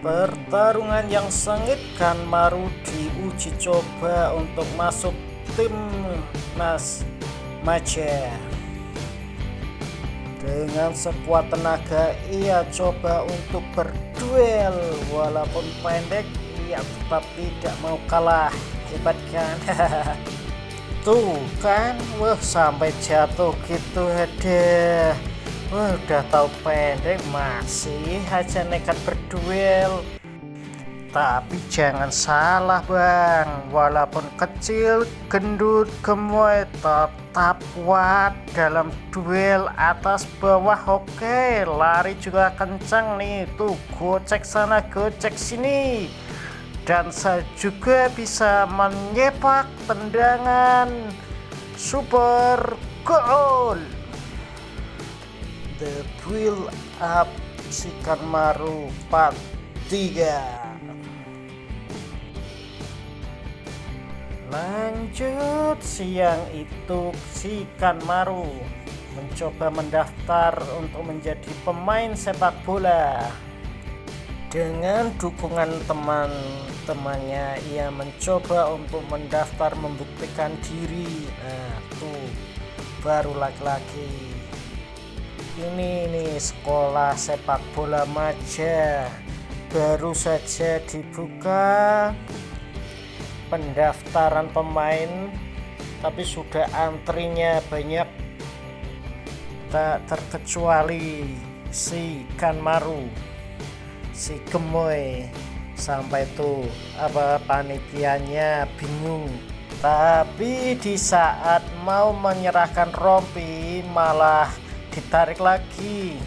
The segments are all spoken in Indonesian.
Pertarungan yang sengit, Kanmaru diuji coba untuk masuk timnas Maja. Dengan sekuat tenaga ia coba untuk berduel, walaupun pendek ia tetap tidak mau kalah. Hebat kan? Tuh kan, wah sampai jatuh gitu ada. Wah, udah tahu pendek masih aja nekat berduel. Tapi jangan salah bang, walaupun kecil, gendut, gemoy, tetap kuat dalam duel atas bawah. Oke, lari juga kencang nih, tuh gocek sana gocek sini. Dan saya juga bisa menyepak tendangan super gol. The Build Up si Kanmaru Part 3. Lanjut, siang itu si Kanmaru mencoba mendaftar untuk menjadi pemain sepak bola. Dengan dukungan teman-temannya ia mencoba untuk mendaftar membuktikan diri. Nah tuh, baru laki-laki ini nih, sekolah sepak bola Maja baru saja dibuka pendaftaran pemain, tapi sudah antrinya banyak, tak terkecuali si Kanmaru, si gemoy. Sampai tuh panitianya bingung. Tapi di saat mau menyerahkan rompi malah ditarik lagi,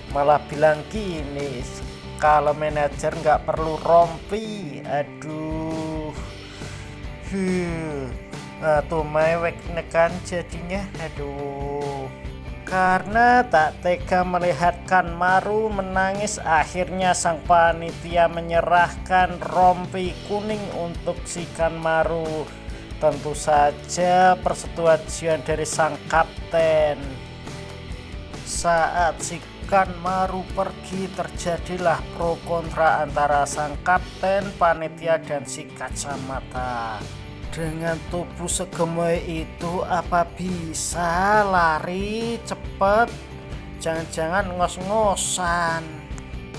malah bilang gini, kalau manajer nggak perlu rompi. Aduh, tuh mewek nekan jadinya. Aduh, karena tak tega melihat Kanmaru menangis, akhirnya sang panitia menyerahkan rompi kuning untuk si Kanmaru. Tentu saja persetujuan dari sang kapten. Saat si Kanmaru pergi, terjadilah pro kontra antara sang kapten, panitia, dan si kacamata. Dengan tubuh segemoy itu, apa bisa lari cepat? Jangan-jangan ngos-ngosan.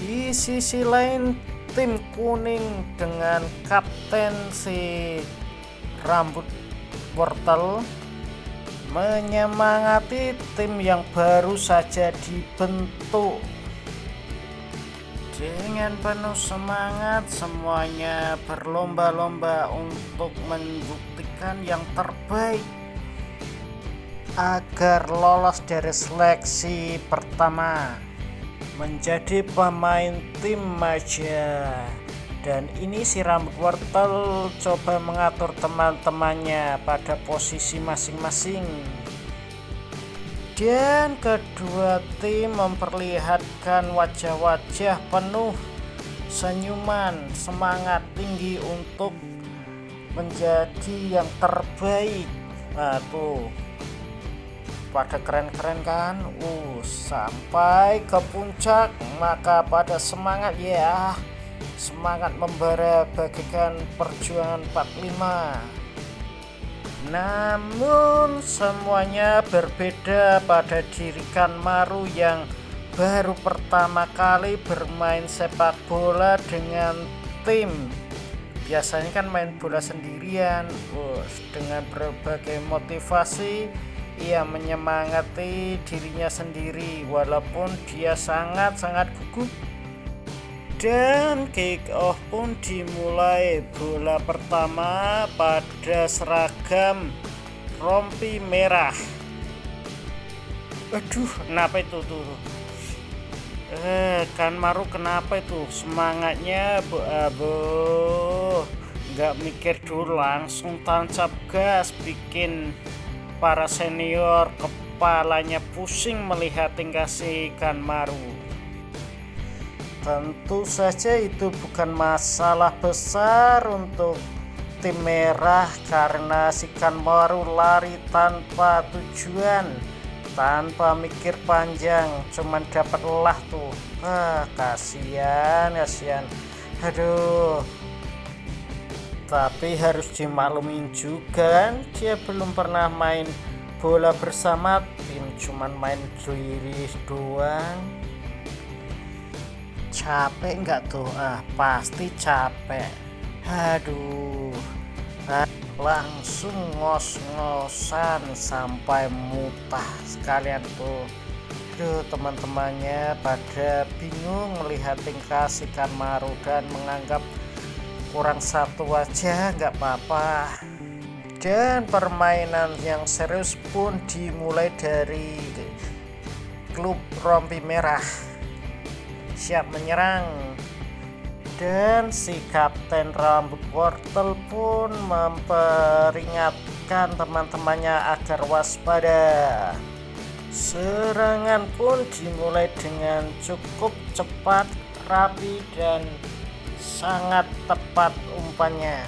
Di sisi lain, tim kuning dengan kapten si rambut wortel menyemangati tim yang baru saja dibentuk. Dengan penuh semangat, semuanya berlomba-lomba untuk membuktikan yang terbaik agar lolos dari seleksi pertama menjadi pemain tim Maja. Dan ini si rambut wortel coba mengatur teman-temannya pada posisi masing-masing. Dan kedua tim memperlihatkan wajah-wajah penuh senyuman, semangat tinggi untuk menjadi yang terbaik. Nah tuh, pada keren-keren kan. Sampai ke puncak maka pada semangat ya. Semangat membara bagaikan perjuangan 45. Namun semuanya berbeda pada diri Kanmaru yang baru pertama kali bermain sepak bola dengan tim. Biasanya kan main bola sendirian. Dengan berbagai motivasi ia menyemangati dirinya sendiri walaupun dia sangat-sangat gugup. Dan kick off pun dimulai. Bola pertama pada seragam rompi merah. Aduh, kenapa itu tuh? Kanmaru kenapa itu? Semangatnya nggak mikir dulu, langsung tancap gas, bikin para senior kepalanya pusing melihat tingkah si Kanmaru. Tentu saja itu bukan masalah besar untuk tim merah karena si Kanmaru lari tanpa tujuan tanpa mikir panjang, cuman dapat lelah tuh. Kasihan. Aduh, tapi harus dimaklumin juga kan, dia belum pernah main bola bersama tim, cuman main diri doang. Capek nggak tuh? Pasti capek. Aduh, langsung ngos-ngosan sampai mutah sekalian tuh. Aduh, teman-temannya pada bingung melihat tingkah si Kanmaru dan menganggap kurang satu aja nggak apa-apa. Dan permainan yang serius pun dimulai dari klub rompi merah. Siap menyerang. Dan si kapten rambut wortel pun memperingatkan teman-temannya agar waspada. Serangan pun dimulai dengan cukup cepat, rapi, dan sangat tepat umpannya.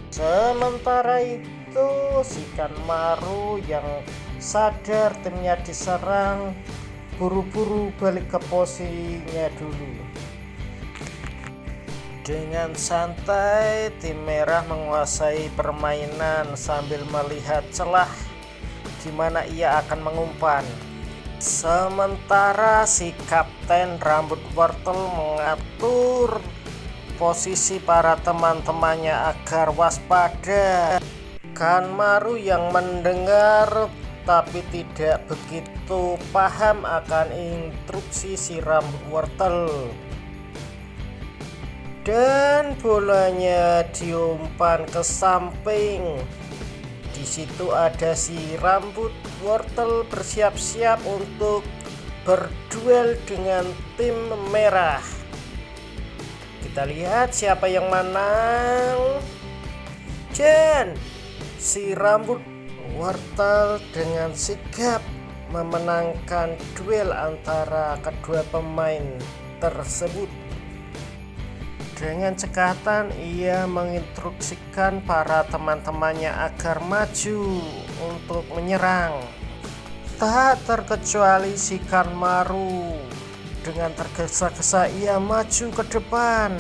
Sementara itu si Kanmaru yang sadar timnya diserang buru-buru balik ke posisinya dulu. Dengan santai tim merah menguasai permainan sambil melihat celah di mana ia akan mengumpan. Sementara si kapten rambut wortel mengatur posisi para teman-temannya agar waspada. Kanmaru yang mendengar tapi tidak begitu paham akan instruksi si rambut wortel. Dan bolanya diumpan ke samping. Di situ ada si rambut wortel bersiap-siap untuk berduel dengan tim merah. Kita lihat siapa yang menang. Dan si rambut wortel dengan sigap memenangkan duel antara kedua pemain tersebut. Dengan cekatan ia menginstruksikan para teman-temannya agar maju untuk menyerang. Tak terkecuali si Kanmaru. Dengan tergesa-gesa ia maju ke depan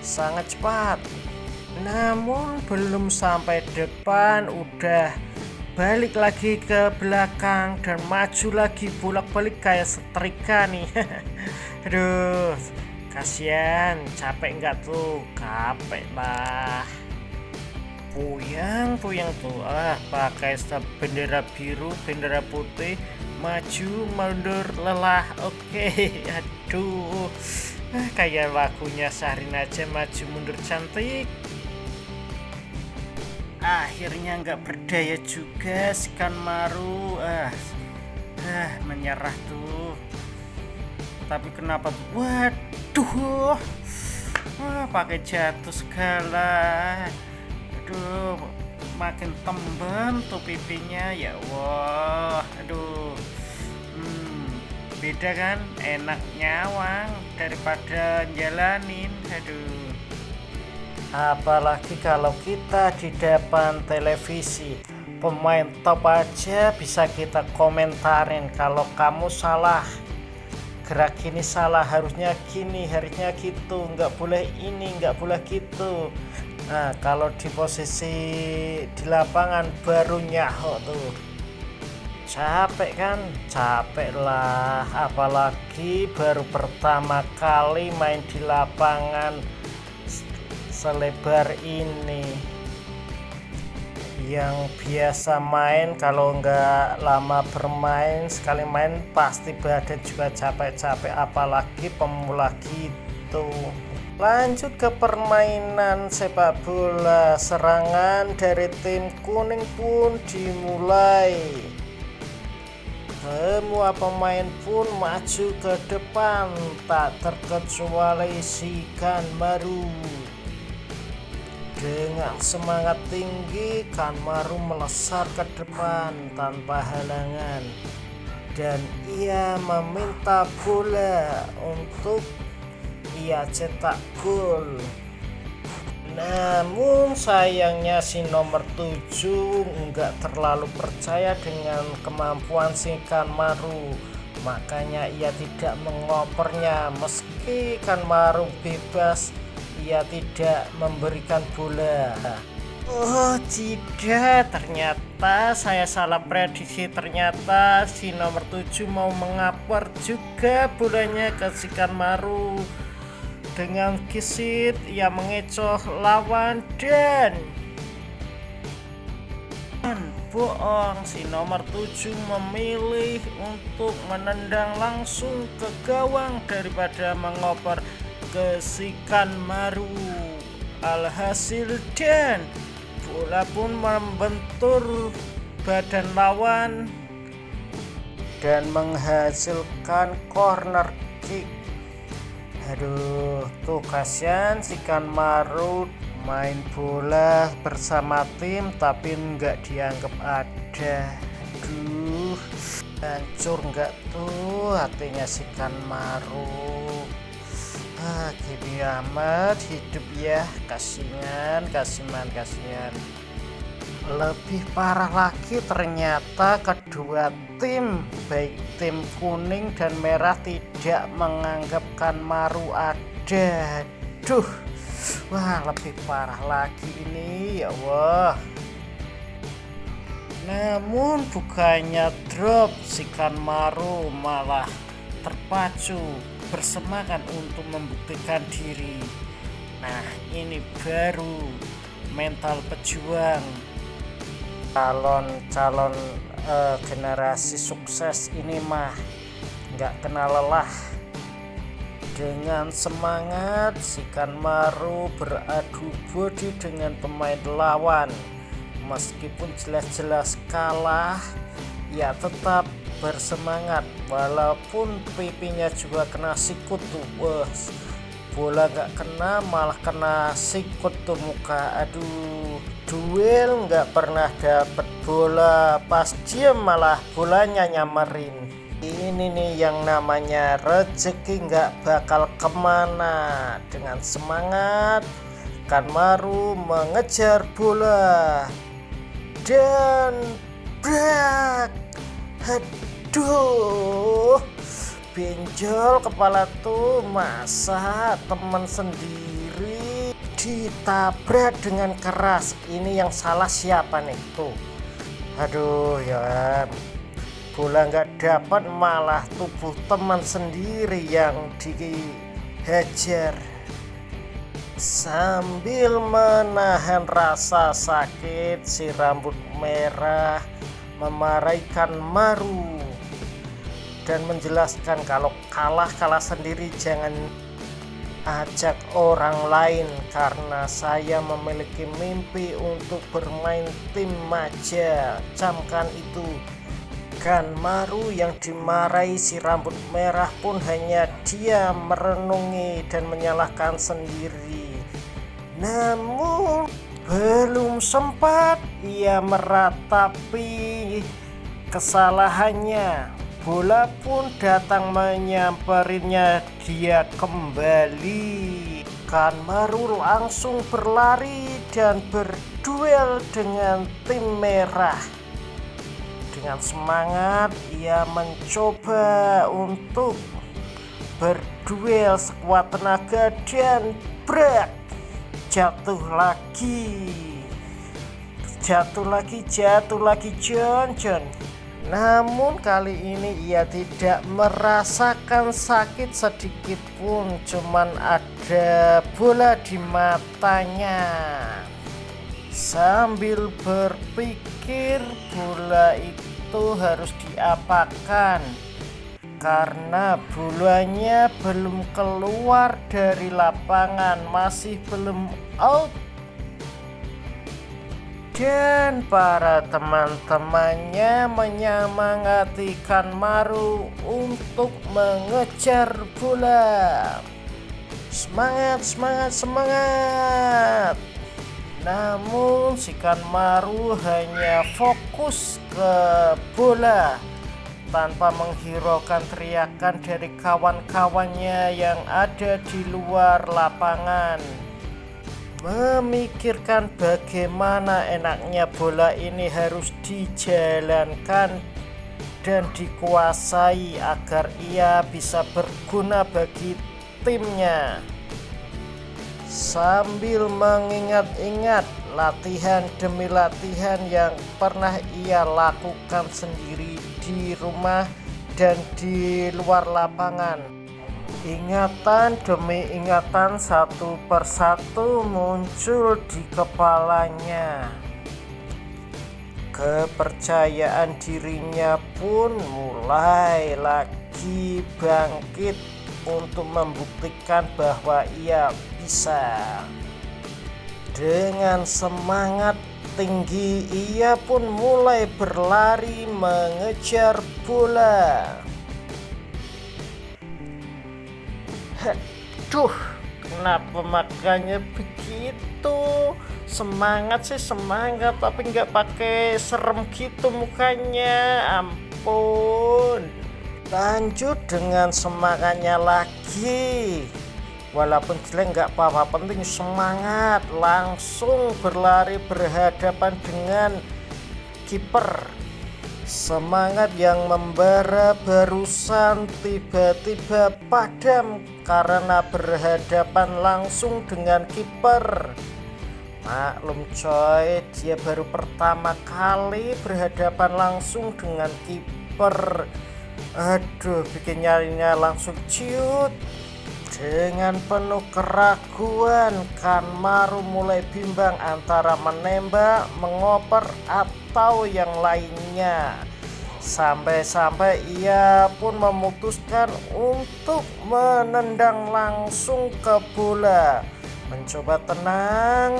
sangat cepat. Namun belum sampai depan udah balik lagi ke belakang dan maju lagi bolak-balik kayak setrika nih. Aduh, kasihan, capek nggak tuh? Capek lah. Puyang tuh. Pakai bendera biru, bendera putih, maju mundur lelah. Oke. Aduh, kayak lagunya Syahrina aja, maju mundur cantik. Akhirnya nggak berdaya juga si Kanmaru. Menyerah tuh. Tapi kenapa tuh? Waduh, pakai jatuh segala. Aduh, makin tembem tuh pipinya. Ya Allah, aduh. Beda kan, enak nyawang daripada jalanin. Aduh. Apalagi kalau kita di depan televisi, pemain top aja bisa kita komentarin kalau kamu salah. Gerak ini salah, harusnya gini, harusnya gitu, nggak boleh ini, nggak boleh gitu. Nah, kalau di posisi di lapangan baru nyaho tuh. Capek kan? Capek lah, apalagi baru pertama kali main di lapangan selebar ini. Yang biasa main kalau nggak lama bermain, sekali main pasti badan juga capek-capek, apalagi pemula gitu. Lanjut ke permainan sepak bola. Serangan dari tim kuning pun dimulai. Semua pemain pun maju ke depan, tak terkecuali si Kanmaru. Dengan semangat tinggi, Kanmaru melesat ke depan tanpa halangan dan ia meminta bola untuk ia cetak gol. Namun sayangnya si nomor 7 nggak terlalu percaya dengan kemampuan si Kanmaru. Makanya ia tidak mengopernya. Meski Kanmaru bebas, ia tidak memberikan bola. Oh tidak, ternyata saya salah prediksi. Ternyata si nomor 7 mau mengaper juga bolanya ke si Kanmaru. Dengan gesit ia mengecoh lawan dan bohong, si nomor 7 memilih untuk menendang langsung ke gawang daripada mengoper ke si Kanmaru. Alhasil dan bola pun membentur badan lawan dan menghasilkan corner kick. Aduh, tuh kasihan si Kanmaru main bola bersama tim tapi nggak dianggap ada. Aduh, hancur nggak tuh hatinya si Kanmaru. Gini amat hidup ya, kasihan. Lebih parah lagi ternyata kedua tim, baik tim kuning dan merah, tidak menganggap Kanmaru ada. Aduh, wah lebih parah lagi ini ya Allah. Namun bukannya drop, si Kanmaru malah terpacu bersemangat untuk membuktikan diri. Nah ini baru mental pejuang calon generasi sukses ini mah nggak kenal lelah. Dengan semangat si Kanmaru beradu bodi dengan pemain lawan. Meskipun jelas-jelas kalah, ia tetap bersemangat walaupun pipinya juga kena sikut tuh. Wah, bola nggak kena malah kena sikut tuh muka. Aduh, duel nggak pernah dapet bola, pas diem malah bolanya nyamarin. Ini nih yang namanya rezeki nggak bakal kemana. Dengan semangat Kanmaru mengejar bola dan brak. Aduh, benjol kepala tuh, masa teman sendiri ditabrak dengan keras. Ini yang salah siapa nih tuh? Aduh ya, bola nggak dapat malah tubuh teman sendiri yang dihajar. Sambil menahan rasa sakit, si rambut merah memarahi Kanmaru dan menjelaskan kalau kalah sendiri, jangan ajak orang lain karena saya memiliki mimpi untuk bermain tim Maja. Camkan itu. Kanmaru yang dimarahi si rambut merah pun hanya dia merenungi dan menyalahkan sendiri. Namun belum sempat ia meratapi kesalahannya, bola pun datang menyamperinya dia kembali. Kanmaru langsung berlari dan berduel dengan tim merah. Dengan semangat ia mencoba untuk berduel sekuat tenaga dan brak, jatuh lagi John. Namun kali ini ia tidak merasakan sakit sedikit pun, cuman ada bola di matanya. Sambil berpikir bola itu harus diapakan karena bolanya belum keluar dari lapangan, masih belum out. Dan para teman-temannya menyemangati Kanmaru untuk mengejar bola. Semangat. Namun si Kanmaru hanya fokus ke bola tanpa menghiraukan teriakan dari kawan-kawannya yang ada di luar lapangan. memikirkan bagaimana enaknya bola ini harus dijalankan dan dikuasai agar ia bisa berguna bagi timnya, sambil mengingat-ingat latihan demi latihan yang pernah ia lakukan sendiri di rumah dan di luar lapangan. Ingatan demi ingatan satu persatu muncul di kepalanya. Kepercayaan dirinya pun mulai lagi bangkit untuk membuktikan bahwa ia bisa. Dengan semangat tinggi ia pun mulai berlari mengejar bola. Duh, kenapa makanya begitu? Semangat sih semangat, tapi nggak pakai serem gitu mukanya. Ampun. Lanjut dengan semangatnya lagi. Walaupun jelek nggak apa-apa, penting semangat. Langsung berlari berhadapan dengan kiper. Semangat yang membara barusan tiba-tiba padam karena berhadapan langsung dengan kiper. Maklum coy, dia baru pertama kali berhadapan langsung dengan kiper. Aduh, bikin nyarinya langsung ciut. Dengan penuh keraguan, Kanmaru mulai bimbang antara menembak, mengoper, atau yang lainnya. Sampai-sampai ia pun memutuskan untuk menendang langsung ke bola. Mencoba tenang,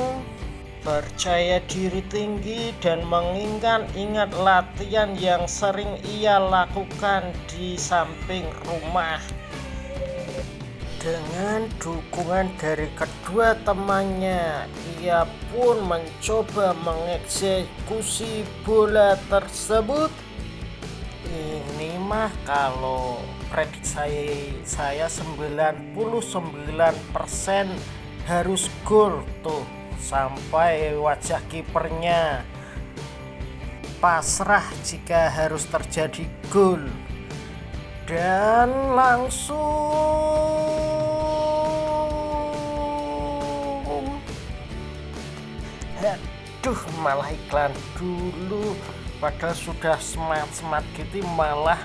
percaya diri tinggi, dan mengingat-ingat latihan yang sering ia lakukan di samping rumah. Dengan dukungan dari kedua temannya, ia pun mencoba mengeksekusi bola tersebut. Ini mah kalau prediksi saya 99% harus gol tuh, sampai wajah kipernya pasrah jika harus terjadi gol. Dan langsung aduh, malah iklan dulu, padahal sudah semangat gitu, malah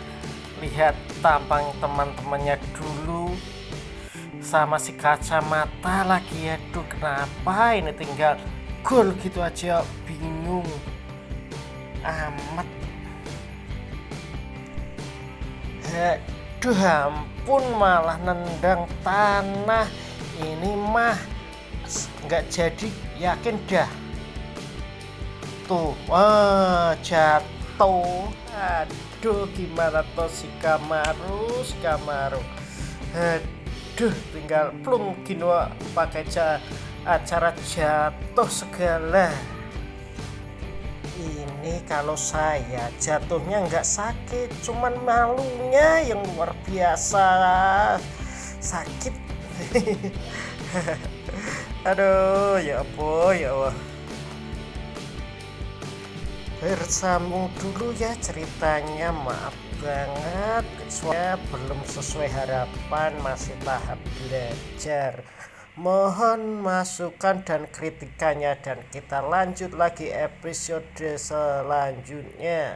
lihat tampang teman-temannya dulu sama si kacamata lagi. Aduh, kenapa ini tinggal gol gitu aja, bingung amat. Aduh, ampun, malah nendang tanah. Ini mah nggak jadi, yakin dah. Tuh, jatuh. Aduh, gimana tuh si Kanmaru. Aduh, tinggal plung gini pakai acara jatuh segala. Ini kalau saya jatuhnya nggak sakit, cuman malunya yang luar biasa sakit. Aduh, ya ampun, ya Allah. Bersambung dulu ya ceritanya, maaf banget soalnya belum sesuai harapan, masih tahap belajar. Mohon masukan dan kritikannya, dan kita lanjut lagi episode selanjutnya.